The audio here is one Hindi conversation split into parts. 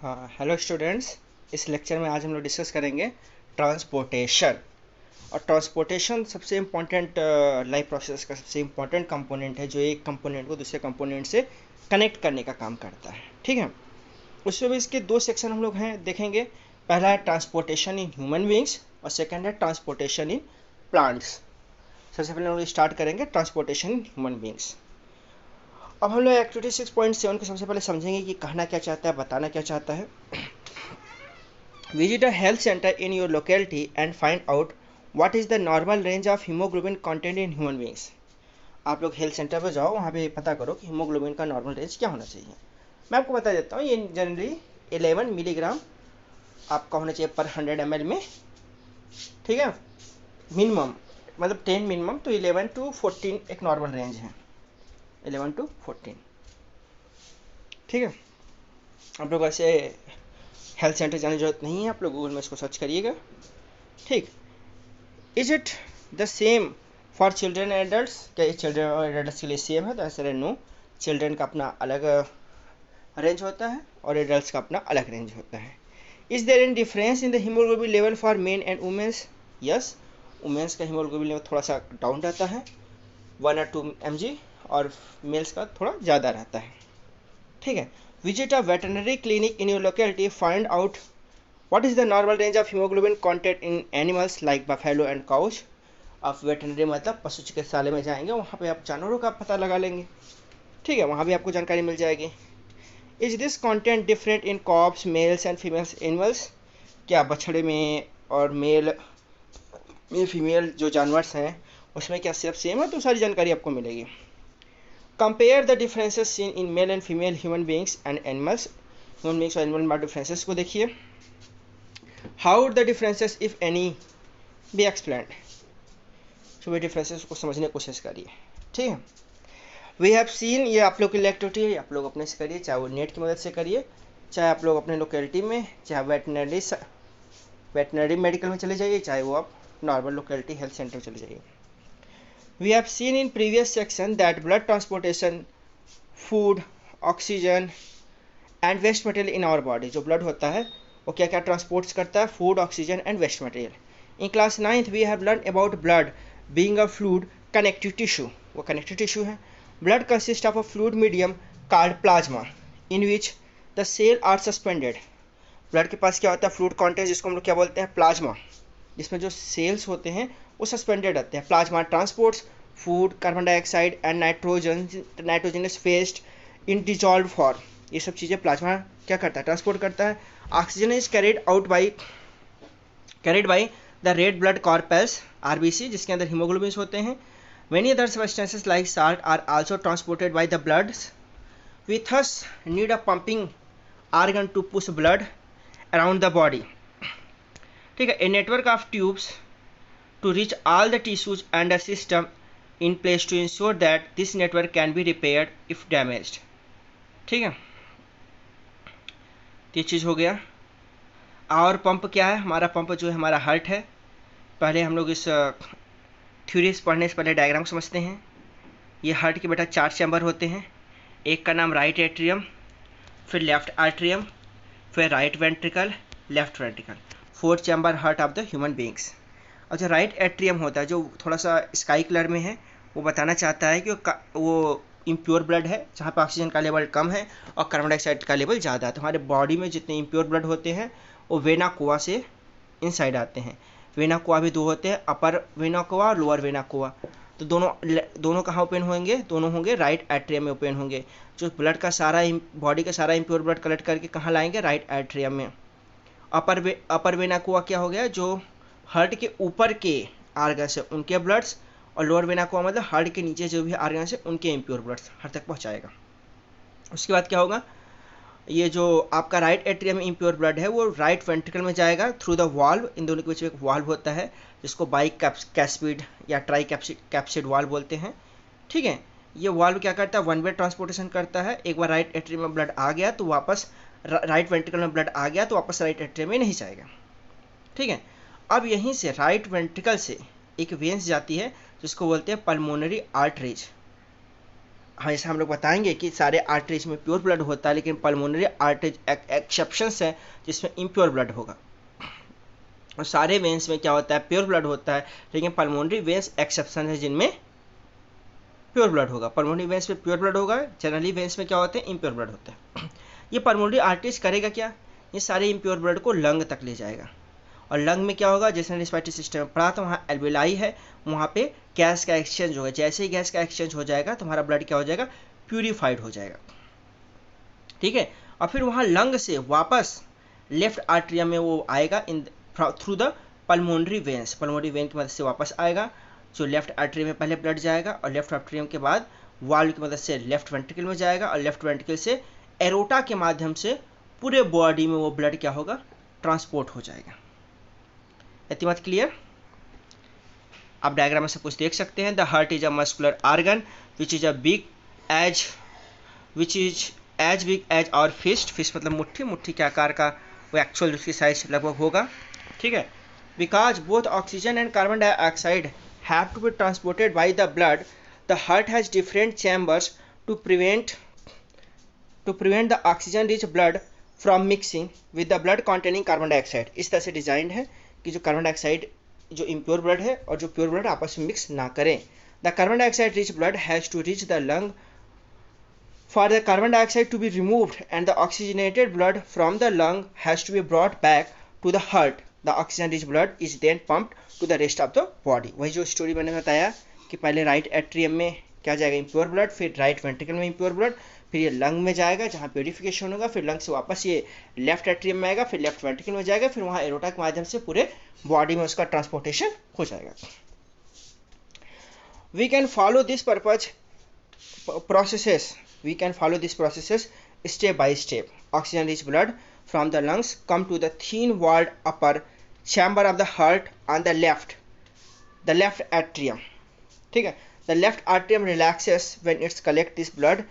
हाँ, हेलो स्टूडेंट्स। इस लेक्चर में आज हम लोग डिस्कस करेंगे ट्रांसपोर्टेशन। और ट्रांसपोर्टेशन सबसे इम्पोर्टेंट लाइफ प्रोसेस का सबसे इम्पोर्टेंट कंपोनेंट है, जो एक कंपोनेंट को दूसरे कंपोनेंट से कनेक्ट करने का काम करता है। ठीक है, उसमें भी इसके दो सेक्शन हम लोग हैं देखेंगे। पहला है ट्रांसपोर्टेशन इन ह्यूमन बींग्स और सेकेंड है ट्रांसपोर्टेशन इन प्लांट्स। सबसे पहले हम लोग स्टार्ट करेंगे ट्रांसपोर्टेशन इन ह्यूमन बींग्स। अब हम लोग एक्टिविटी 6.7 को सबसे पहले समझेंगे कि कहना क्या चाहता है, बताना क्या चाहता है। Visit a health center in your locality and find out what is the normal range of hemoglobin content in human beings. आप लोग हेल्थ सेंटर पर जाओ, वहाँ पे पता करो कि हीमोग्लोबिन का नॉर्मल रेंज क्या होना चाहिए। मैं आपको बता देता हूँ, ये जनरली 11 मिलीग्राम आपका होना चाहिए पर 100 ml में। ठीक है, मिनिमम मतलब 10 मिनिमम, तो 11 to 14 एक नॉर्मल रेंज है, 11 to 14। ठीक है, आप लोग ऐसे हेल्थ सेंटर जाने की जरूरत नहीं है, आप लोग गूगल में इसको सर्च करिएगा। ठीक, is it the same for children and adults? क्या ये चिल्ड्रन और एडल्ट्स के लिए सेम है? तो ऐसा नो, चिल्ड्रन का अपना अलग रेंज होता है और एडल्ट्स का अपना अलग रेंज होता है। Is there any difference in the haemoglobin level for men and womens? Yes, womens का हीमोग्लोबिन लेवल थोड़ा सा डाउन रहता है, 1 or 2 mg, और मेल्स का थोड़ा ज़्यादा रहता है। ठीक है, visit a veterinary clinic in your locality, find out what is the normal range of hemoglobin content in animals like buffalo and cows. आप वेटनरी मतलब पशु चिकित्सालय में जाएंगे, वहाँ पे आप जानवरों का पता लगा लेंगे। ठीक है, वहाँ भी आपको जानकारी मिल जाएगी। Is this content different in Cobbs, mails and females animals? क्या बछड़े में और मेल फीमेल जो जानवर हैं उसमें क्या सिर्फ सेम है? तो सारी जानकारी आपको मिलेगी। Compare the differences seen in male and female human beings and animals. Human beings और एनिमल में डिफरेंसेस को देखिए। How the differences if any be explained? जो भी डिफरेंसेस को समझने की कोशिश करिए। ठीक है, वी हैव सीन, ये आप लोग की एक्टिविटी है, आप लोग अपने से करिए, चाहे वो नेट की मदद से करिए, चाहे आप लोग अपने लोकेलिटी में, चाहे वेटनरी मेडिकल में चले जाइए, चाहे वो आप नॉर्मल लोकेलिटी हेल्थ सेंटर चले जाइए। We have seen in previous section that blood transportation, food, oxygen and waste material in our body, जो blood होता है वो क्या क्या ट्रांसपोर्ट्स करता है? Food, oxygen and waste material. In class 9th we have learned about blood being a fluid connective tissue, वो connective tissue है। Blood consists of a fluid medium called plasma in which the cells are suspended. Blood के पास क्या होता है? फ्लूइड कंटेंट, जिसको हम लोग क्या बोलते हैं? प्लाज्मा, जिसमें जो सेल्स होते हैं वो सस्पेंडेड रहते हैं। Plasma transports food, carbon dioxide and nitrogenous waste in dissolve form. ये सब चीज़ें प्लाज्मा क्या करता है? ट्रांसपोर्ट करता है। Oxygen is carried by the red blood corpus, RBC, जिसके अंदर हीमोग्लोबिन होते हैं। Many other substances like salt are also transported by the blood. We thus need a pumping organ to push blood around the body. ठीक है, a network of tubes to reach all the tissues and a system in place to ensure that this network can be repaired if damaged. ठीक है, ये चीज़ हो गया। और पंप क्या है? हमारा पंप जो है हमारा हार्ट है। पहले हम लोग इस थ्योरी पढ़ने से पहले डायग्राम समझते हैं। ये हार्ट के बेटा 4 चैम्बर होते हैं। एक का नाम राइट एट्रियम, फिर लेफ्ट आर्ट्रियम, फिर right ventricle, left ventricle, 4 chamber heart of the human beings. और जो राइट एट्रियम होता है, जो थोड़ा सा स्काई कलर में है, वो बताना चाहता है कि वो इम्प्योर ब्लड है, जहाँ पर ऑक्सीजन का लेवल कम है और कार्बन डाइऑक्साइड का लेवल ज़्यादा है। तो हमारे बॉडी में जितने इम्प्योर ब्लड होते हैं वो वेना कोवा से इनसाइड आते हैं। वेना कोवा भी 2 होते हैं, अपर वेना कोवा और लोअर वेना कोवा। तो दोनों कहाँ ओपन होंगे? दोनों होंगे राइट एट्रियम में ओपन होंगे। जो ब्लड का सारा बॉडी का सारा इम्प्योर ब्लड कलेक्ट करके कहाँ लाएंगे? राइट एट्रियम में। अपर वेना कोवा क्या हो गया? जो हार्ट के ऊपर के आर्गन्स है उनके ब्लड्स, और लोअर वेना कोवा मतलब हार्ट के नीचे जो भी आर्गन्स है उनके इम्प्योर ब्लड्स हार्ट तक पहुंचाएगा। उसके बाद क्या होगा? ये जो आपका राइट एट्रियम में इम्प्योर ब्लड है वो राइट वेंट्रिकल में जाएगा थ्रू द वाल्व। इन दोनों के बीच में एक वाल्व होता है जिसको बाई कैस्पिड या ट्राई कैप्सिड वाल्व बोलते हैं। ठीक है, ये वाल्व क्या करता है? 1 वे ट्रांसपोर्टेशन करता है। एक बार राइट एट्रियम में ब्लड आ गया तो वापस राइट वेंट्रिकल में ब्लड आ गया तो वापस राइट एट्रियम में नहीं जाएगा। ठीक है, अब यहीं से राइट वेंट्रिकल से एक वेंस जाती है जिसको बोलते हैं पल्मोनरी आर्टरीज। हमेशा हम लोग बताएंगे कि सारे आर्टरीज में प्योर ब्लड होता है, लेकिन पल्मोनरी आर्टरीज एक्सेप्शंस है जिसमें इम्प्योर ब्लड होगा। और सारे वेन्स में क्या होता है, प्योर ब्लड होता है, लेकिन पल्मोनरी वेन्स एक्सेप्शन है जिनमें प्योर ब्लड होगा। पल्मोनरी वेन्स में प्योर ब्लड होगा, जनरली वेन्स में क्या होते हैं, इम्प्योर ब्लड होता है। ये पल्मोनरी आर्टरीज करेगा क्या, ये सारे इम्प्योर ब्लड को लंग तक ले जाएगा। और लंग में क्या होगा, जैसे रिस्पिरेटरी सिस्टम में पढ़ा था, वहाँ एल्वेलाई है, वहाँ पे गैस का एक्सचेंज होगा। जैसे ही गैस का एक्सचेंज हो जाएगा तो हमारा ब्लड क्या हो जाएगा, प्यूरिफाइड हो जाएगा। ठीक है, और फिर वहाँ लंग से वापस लेफ्ट आर्टरियम में वो आएगा in through the pulmonary veins. Pulmonary vein की मदद से वापस आएगा, जो लेफ्ट आर्टरी में पहले ब्लड जाएगा, और लेफ्ट आर्टरियम के बाद वाल्व की मदद से लेफ्ट वेंट्रिकल में जाएगा, और लेफ्ट वेंट्रिकल से एरोटा के माध्यम से पूरे बॉडी में वो ब्लड क्या होगा, ट्रांसपोर्ट हो जाएगा। इतनी बात क्लियर। आप डायग्राम में सब कुछ देख सकते हैं। The heart is a muscular organ which is as big as our fist. Fist मतलब मुट्ठी, मुट्ठी के आकार का वो एक्चुअल उसकी साइज लगभग होगा। ठीक है, because both oxygen and carbon dioxide have to be transported by the blood, the heart has different chambers to prevent the oxygen rich blood from mixing with the blood containing carbon dioxide. इस तरह से डिजाइंड है कि जो कार्बन डाइऑक्साइड, जो इम्प्योर ब्लड है और जो प्योर ब्लड आपस में मिक्स ना करें। The carbon dioxide rich blood has to reach the lung for the carbon dioxide to be removed and the oxygenated blood from the lung has to be brought back to the heart. The oxygen rich blood is then pumped to the rest of the body. वही जो स्टोरी मैंने बताया कि पहले राइट एट्रियम में क्या जाएगा, इम्प्योर ब्लड, फिर राइट वेंट्रिकल में इम्प्योर ब्लड, फिर ये लंग में जाएगा जहाँ प्योरिफिकेशन होगा, फिर लंग से वापस ये लेफ्ट एट्रियम में आएगा, फिर लेफ्ट वेंट्रिकल में जाएगा, फिर वहाँ एरोटा के माध्यम से पूरे बॉडी में उसका ट्रांसपोर्टेशन हो जाएगा। We can follow these processes step by step. Oxygen rich blood from the lungs come to the thin walled upper chamber of the heart on the left atrium. ठीक है, the left atrium relaxes when it collects this blood.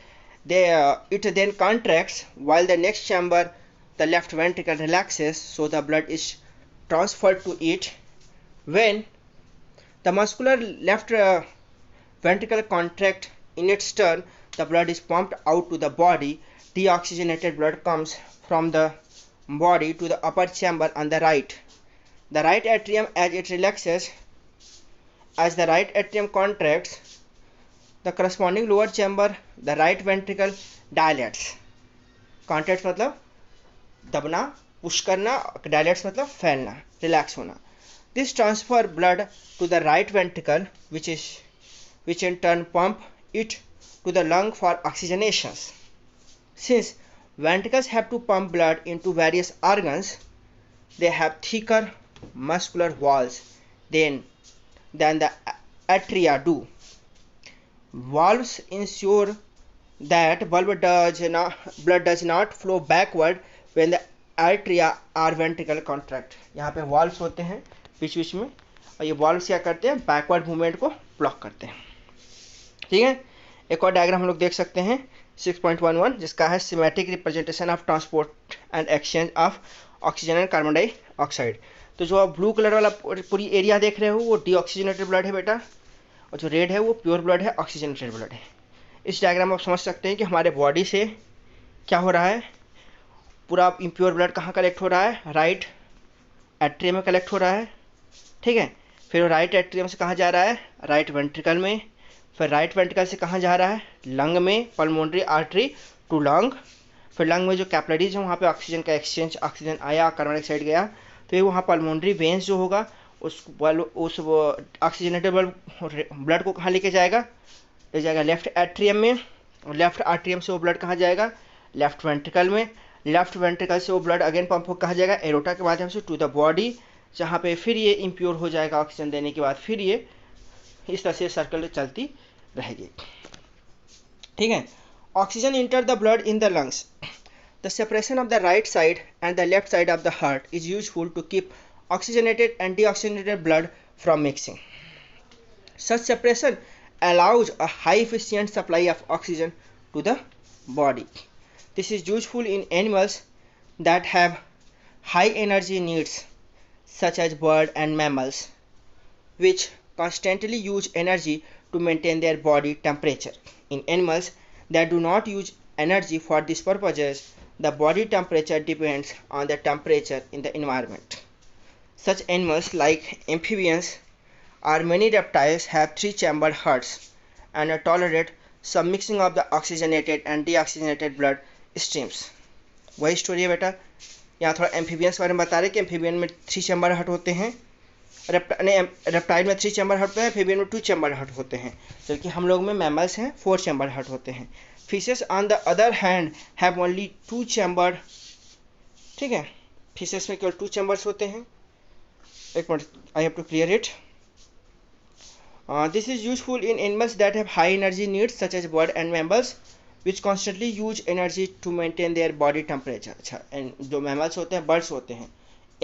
It then contracts while the next chamber, the left ventricle, relaxes, so the blood is transferred to it. When the muscular left ventricle contracts in its turn, the blood is pumped out to the body. Deoxygenated blood comes from the body to the upper chamber on the right. The right atrium, as it relaxes, as the right atrium contracts, the corresponding lower chamber, the right ventricle, dilates. Contracts मतलब दबना, पुश करना, dilates मतलब फैलना, रिलैक्स होना. This transfer blood to the right ventricle, which in turn pump it to the lung for oxygenations. Since ventricles have to pump blood into various organs, they have thicker muscular walls than the atria do. Valves ensure that blood does not flow backward when the atria or ventricle contract. यहाँ पे valves होते हैं बीच बीच में, और ये valves क्या करते हैं, बैकवर्ड मूवमेंट को ब्लॉक करते हैं। ठीक है, एक और डायग्राम हम लोग देख सकते हैं 6.11, जिसका है symmetric representation of transport and exchange of oxygen and carbon dioxide. तो जो आप ब्लू कलर वाला पूरी एरिया देख रहे हो वो डीऑक्सीजनेटेड ब्लड है बेटा, और जो रेड है वो प्योर ब्लड है, ऑक्सीजनेटेड ब्लड है। इस डायग्राम में आप समझ सकते हैं कि हमारे बॉडी से क्या हो रहा है, पूरा इम्प्योर ब्लड कहाँ कलेक्ट हो रहा है, राइट एट्रियम में कलेक्ट हो रहा है। ठीक है, फिर राइट एट्रियम से कहाँ जा रहा है, राइट वेंट्रिकल में, फिर राइट वेंट्रिकल से कहाँ जा रहा है, लंग में, पल्मोनरी आर्टरी टू लंग, फिर लंग में जो कैपिलरीज है वहाँ पे ऑक्सीजन का एक्सचेंज, ऑक्सीजन आया, कार्बन डाइऑक्साइड गया, तो ये वहाँ पल्मोनरी वेन्स जो होगा उस ऑक्सीजनेटेड ब्लड को कहाँ लेके जाएगा, ले जाएगा लेफ्ट एट्रियम में, और लेफ्ट एट्रियम से वो ब्लड कहाँ जाएगा, लेफ्ट वेंट्रिकल में, लेफ्ट वेंट्रिकल से वो ब्लड अगेन पंप हो कहाँ जाएगा, एरोटा के माध्यम से टू द बॉडी, जहाँ पे फिर ये इम्प्योर हो जाएगा ऑक्सीजन देने के बाद, फिर ये इस तरह से सर्कल चलती रहेगी। ठीक है, oxygen enter the blood in the lungs. The separation of the right side and the left side of the heart is useful to keep oxygenated and deoxygenated blood from mixing. Such separation allows a high efficient supply of oxygen to the body. This is useful in animals that have high energy needs, such as birds and mammals, which constantly use energy to maintain their body temperature. In animals that do not use energy for these purposes, the body temperature depends on the temperature in the environment. Such animals like amphibians or many reptiles have three-chambered hearts and tolerate some mixing of the oxygenated and deoxygenated blood streams. वही स्टोरी है बेटा. यहाँ थोड़ा एम्फीबियंस के बारे में बता रहे कि एम्फीबियन में 3 चैम्बर हार्ट होते हैं, रेप्टाइल में 3 चैम्बर हार्ट होते हैं, एम्फीबियन में 2 चैम्बर हार्ट होते हैं, जबकि हम लोग में मैमल्स हैं 4 चैम्बर हार्ट होते हैं. Fishes on the other hand have only 2 chamber. ठीक है, फिशेस में केवल 2 चैम्बर्स होते हैं. एक minute, I have to clear it. This is useful in animals that have high energy needs such as bird and mammals which constantly use energy to maintain their body temperature. अच्छा, जो mammals होते हैं, birds होते हैं,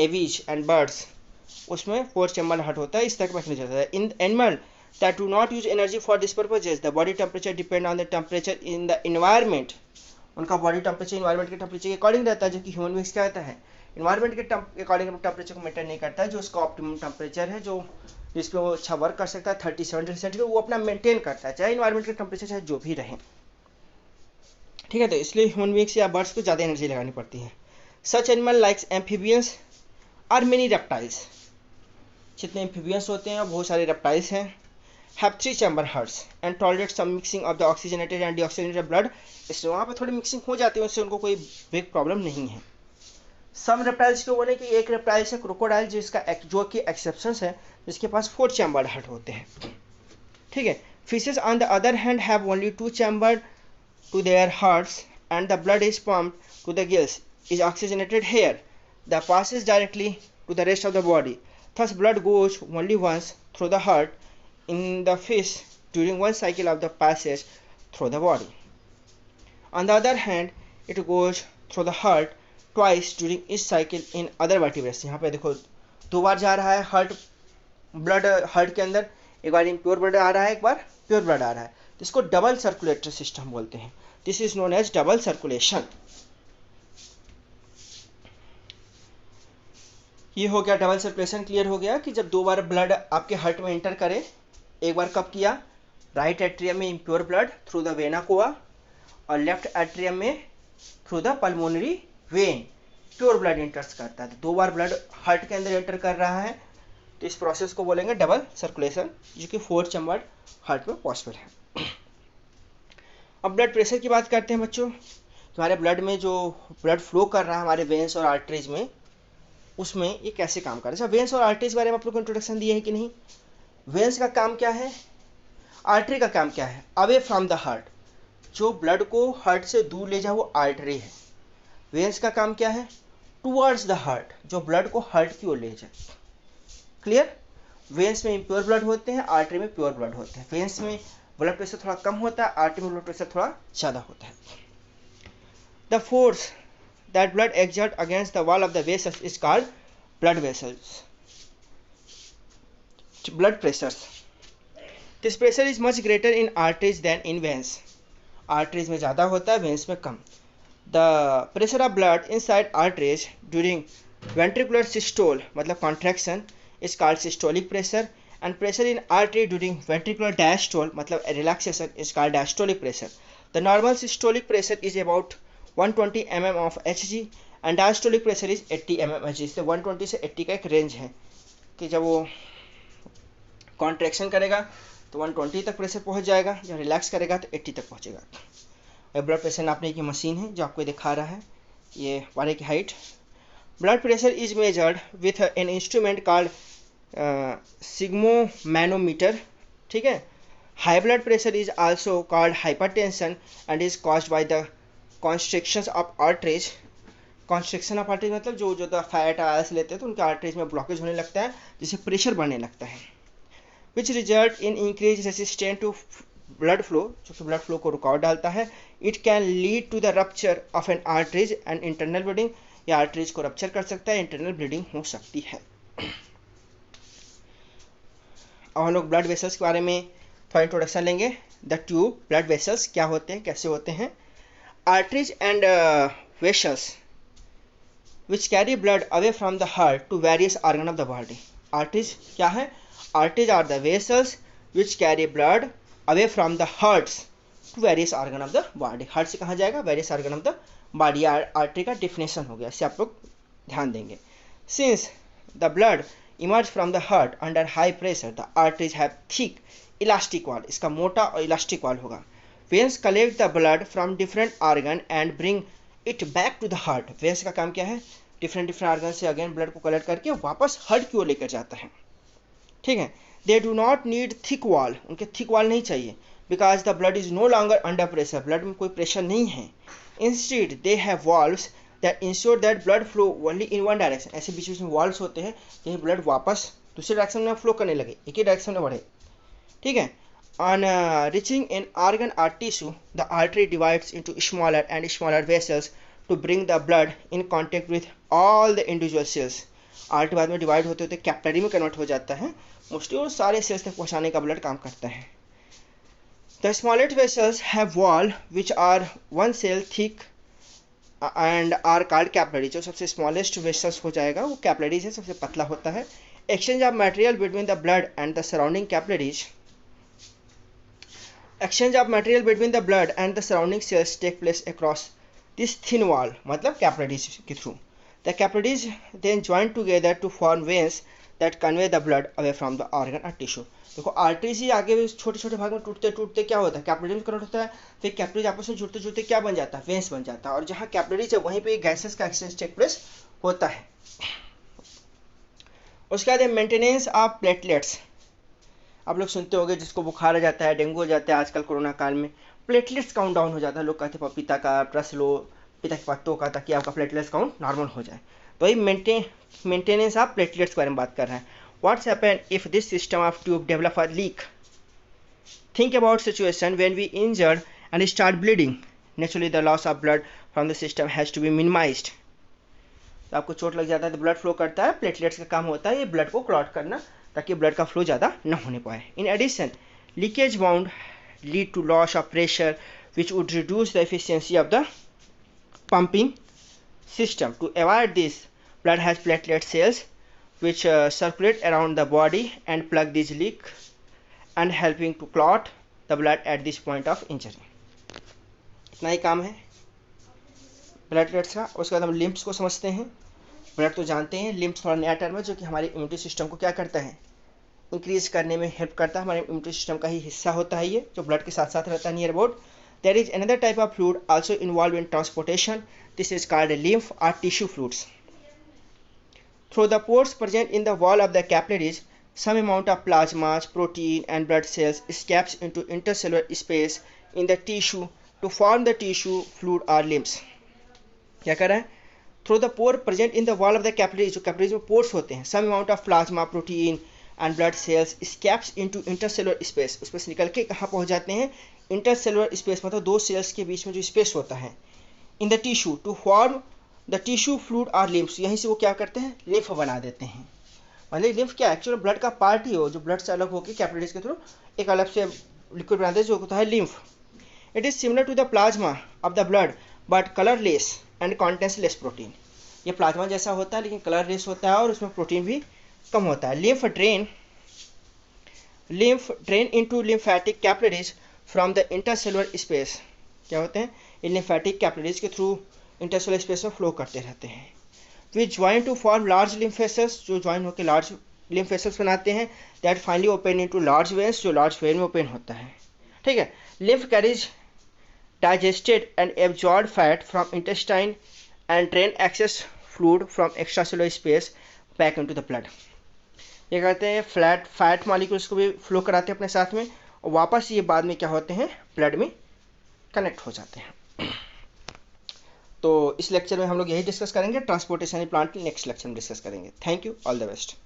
aves and birds, उसमें 4 chamber heart होता है. इस तरह का मैकेनिज्म होता है. In animal that do not use energy for this purposes, the body temperature depend on the temperature in the environment. उनका बॉडी टेम्परेचर इन्वायरमेंट के टेम्परेचर के अकॉर्डिंग रहता है, जो कि ह्यूमन बींग्स क्या रहता है, इन्वायरमेंट के अकॉर्डिंग टेम्परेचर को मेंटेन नहीं करता है. जो उसका ऑप्टिमम टेम्परेचर है, जो जिस पे वो अच्छा वर्क कर सकता है 37 डिग्री सेंटीग्रेड, वो अपना मेंटेन करता है, चाहे इन्वायरमेंट के टेम्परेचर चाहे जो भी रहे. ठीक है, तो इसलिए ह्यूमन बींग्स या बर्ड्स को ज़्यादा एनर्जी लगानी पड़ती है. सच एनिमल लाइक्स एम्फीबियंस और मेनी रेप्टाइल्स, जितने एम्फीबियंस होते हैं और बहुत सारे रेप्टाइल्स हैं, have 3 chamber hearts and tolerate some mixing of the oxygenated and deoxygenated blood. इसलिए वहाँ पर थोड़ी मिक्सिंग हो जाती है, उससे उनको कोई बिग प्रॉब्लम नहीं है. सम रेप्टाइल्स के बोले कि एक रेप्टाइल से क्रोकोडाइल, जो कि एक्सेप्शंस है, जिसके पास 4 चैम्बर्ड हार्ट होते हैं. ठीक है. Fishes on the other hand have only 2 chambered to their hearts and the blood is pumped to the gills is oxygenated here the passes directly to the rest of the body. Thus blood goes only once through the heart in the fish during one cycle of the passage through the body. On the other hand, it goes through the heart twice during each cycle in other vertebrates. यहाँ पे देखो 2 बार जा रहा है हार्ट ब्लड, हार्ट के अंदर एक बार इम्प्योर ब्लड आ रहा है, एक बार प्योर ब्लड आ रहा है. तो इसको डबल सर्कुलेटरी सिस्टम बोलते हैं. This is known as double circulation. ये हो गया डबल सर्कुलेशन. क्लियर हो गया कि जब 2 बार ब्लड आपके हार्ट में एंटर करे, एक बार कब किया, राइट एट्रियम में impure blood through the vena cava, और लेफ्ट एट्रियम में through the pulmonary vein pure blood enters करता है. तो 2 बार ब्लड हार्ट के अंदर एंटर कर रहा है, तो इस प्रोसेस को बोलेंगे डबल सर्कुलेशन, जो कि 4 चैम्बर्ड हार्ट में पॉसिबल है. अब ब्लड प्रेशर की बात करते हैं बच्चों. हमारे ब्लड में जो ब्लड फ्लो कर रहा है हमारे वेन्स और आर्टरीज में, उसमें ये कैसे काम कर रहा है. अच्छा, वेन्स और आर्टरीज के बारे में आप लोग को इंट्रोडक्शन दिए है कि नहीं. वेन्स का काम क्या है, आर्टरी का काम क्या है, अवे फ्रॉम द हार्ट, जो ब्लड को हार्ट से दूर ले जाए वो आर्टरी है. वेन्स का काम क्या है, टुवर्ड्स द हार्ट, जो ब्लड को हार्ट की ओर ले जाए. क्लियर. वेन्स में इम्प्योर ब्लड होते हैं, आर्टरी में प्योर ब्लड होते हैं. वेन्स में ब्लड प्रेशर थोड़ा कम होता है, आर्टरी में ब्लड प्रेशर थोड़ा ज़्यादा होता है. The force that blood exerts against the wall of the vessels is called blood vessels. Blood pressures. This pressure is much greater in arteries than in veins. Arteries में ज़्यादा होता है, veins में कम. The pressure of blood inside arteries during ventricular systole, मतलब contraction, is called systolic pressure, and pressure in artery during ventricular diastole, मतलब relaxation, is called diastolic pressure. The normal systolic pressure is about 120 mm of Hg and diastolic pressure is 80 mm Hg. इससे 120 से 80 का एक रेंज है कि जब वो कॉन्ट्रैक्शन करेगा तो 120 तक प्रेशर पहुंच जाएगा, जब रिलैक्स करेगा तो 80 तक पहुंचेगा. ब्लड प्रेशर नापने की मशीन है जो आपको दिखा रहा है, ये वारे की height. Blood pressure is measured with an instrument called sphygmomanometer. ठीक है. High blood pressure is also called hypertension and is caused by the constrictions of arteries. Constriction of arteries मतलब जो फैट आयल्स लेते हैं तो उनके आर्टरीज में ब्लॉकेज होने लगता है, जिससे प्रेशर बढ़ने लगता है, which result in increase resistance to blood flow, जो कि ब्लड फ्लो को रुकावट डालता है. It can lead to the rupture of an arteries and internal bleeding, या आर्टरीज को रप्चर कर सकता है, इंटरनल ब्लीडिंग हो सकती है. अब हम लोग ब्लड वेसल्स के बारे में थोड़ा इंट्रोडक्शन लेंगे. द ट्यूब, ब्लड वेसल्स क्या होते हैं, कैसे होते हैं. Arteries and vessels which carry blood away from the heart to various organs of the body. Arteries क्या है, arteries are the vessels which carry blood away from the hearts to various organ of the body. Heart से कहाँ जाएगा? Various organ of the body. Artery का डिफिनेशन हो गया, इससे आप लोग ध्यान देंगे। Since the blood emerge from the heart under high pressure the arteries have thick elastic wall, इसका मोटा और इलास्टिक वॉल होगा। Veins collect the blood from different organ and bring it back to the heart. Veins का काम क्या है? डिफरेंट ऑर्गन से अगेन ब्लड को कलेक्ट करके वापस हार्ट की ओर लेकर जाता है। ठीक है। They do not need thick wall, उनके थिक वॉल नहीं चाहिए, because the blood is no longer under pressure, blood में कोई प्रेशर नहीं है। Instead they have valves that ensure that blood flow only in one direction, ऐसे बीच बीच में वॉल्व्स होते हैं कहीं ब्लड वापस दूसरे डायरेक्शन में फ्लो करने लगे, एक ही डायरेक्शन में बढ़े। ठीक है। On reaching an organ or tissue, the artery divides into smaller and smaller vessels to bring the blood in contact with all the individual cells. Artery बाद में डिवाइड होते होते कैपिलरी में कन्वर्ट हो जाता है, मोस्टली वो सारे सेल्स तक पहुंचाने का ब्लड काम करता है। The smallest vessels have wall which are 1 cell thick and are called capillary. जो सबसे स्मॉलेस्ट वेसल्स हो जाएगा वो कैपिलरीज है, सबसे पतला होता है। Exchange of material between the blood and the surrounding capillaries, exchange of material between the blood and the surrounding cells take place across this thin wall, मतलब capillaries के through. The capillaries then join together to form veins that convey the blood away from the organ or tissue. देखो आर्टरीज ही आगे छोटे छोटे भाग में टूटते टूटते क्या होता है? कैपिलरीज में कन्वर्ट होता है, फिर कैपिलरीज आपस में जुड़ते जुड़ते क्या बन जाता है? वेन्स बन जाता है। और जहाँ कैपिलरीज है वहीं पे गैसेस का एक्सचेंज टेक प्लेस होता है। उसके बाद मेंटेनेंस ऑफ प्लेटलेट्स, आप लोग सुनते होंगे जिसको बुखार आ जाता है, डेंगू हो जाता है, आजकल कोरोना काल में प्लेटलेट्स काउंट डाउन हो जाता है। लोग कहते हैं पपीता का रस लो, पपीता के पत्तों का, ताकि आपका प्लेटलेट्स काउंट नॉर्मल हो जाए। तो वही मेंटेनेंस ऑफ प्लेटलेट्स के बारे में बात कर रहे हैं। What's happen if this system of tube develop a leak? Think about situation when we injured and start bleeding, naturally the loss of blood from the system has to be minimised. तो आपको चोट लग जाता है तो ब्लड फ्लो करता है, प्लेटलेट्स का काम होता है ये ब्लड को क्लॉट करना, ताकि ब्लड का फ्लो ज़्यादा न होने पाए। In addition leakage bound lead to loss of pressure which would reduce the efficiency of the pumping system. To avoid this, blood has platelet cells which circulate around the body and plug these leak and helping to clot the blood at this point of injury. इतना ही काम है प्लेटलेट्स का। उसके बाद हम लिम्फ्स को समझते हैं। ब्लड तो जानते हैं, लिम्फ्स थोड़ा नया टर्म है जो कि हमारे इम्यूनिटी सिस्टम को क्या करता है? इंक्रीज करने में हेल्प करता है। हमारे इम्यूनिटी सिस्टम का ही हिस्सा होता है ये, जो ब्लड के साथ साथ रहता है near about. There is another type of fluid also involved in transportation. This is called lymph or tissue fluids. Through the pores present in the wall of the capillaries, some amount of plasma, protein, and blood cells escapes into intercellular space in the tissue to form the tissue fluid or lymphs. क्या कर रहा है? Through the pore present in the wall of the capillaries, जो capillaries में pores होते हैं, some amount of plasma, protein, and blood cells escapes into intercellular space. उसमें से निकल के कहाँ पहुँच जाते हैं? इंटरसेलुलर स्पेस, मतलब दो सेल्स के बीच में जो स्पेस होता है। In the tissue to form the tissue fluid और लिम्फ्स, यहीं से वो क्या करते हैं? लिम्फ बना देते हैं। मतलब लिम्फ क्या एक्चुअली ब्लड का पार्ट ही हो, जो ब्लड से अलग होकर कैपिलरीज के थ्रू एक अलग से लिक्विड बनाते हैं, जो होता है lymph. It is similar to the plasma of the blood but colourless and contains less protein. ये प्लाज्मा जैसा होता है लेकिन कलरलेस होता है और उसमें प्रोटीन भी कम होता है। Lymph drain into lymphatic capillaries from the intercellular space, क्या होते हैं? इन लिम्फेटिक कैपिलरीज के थ्रू इंटरसेलुलर स्पेस में फ्लो करते रहते हैं। We join to form large lymph vessels, जो ज्वाइन होकर लार्ज लिम्फ वेसल्स बनाते हैं। That finally open into large veins, जो लार्ज वेन में ओपन होता है। ठीक है। Lymph carries digested and absorb fat from intestine and drain excess fluid from extracellular space back into the blood. ये कहते हैं फैट मॉलिक्यूल्स को भी फ्लो कराते हैं अपने साथ में, और वापस ये बाद में क्या होते हैं? ब्लड में कनेक्ट हो जाते हैं। तो इस लेक्चर में हम लोग यही डिस्कस करेंगे। ट्रांसपोर्टेशन प्लांट नेक्स्ट लेक्चर में डिस्कस करेंगे। Thank you, all the best.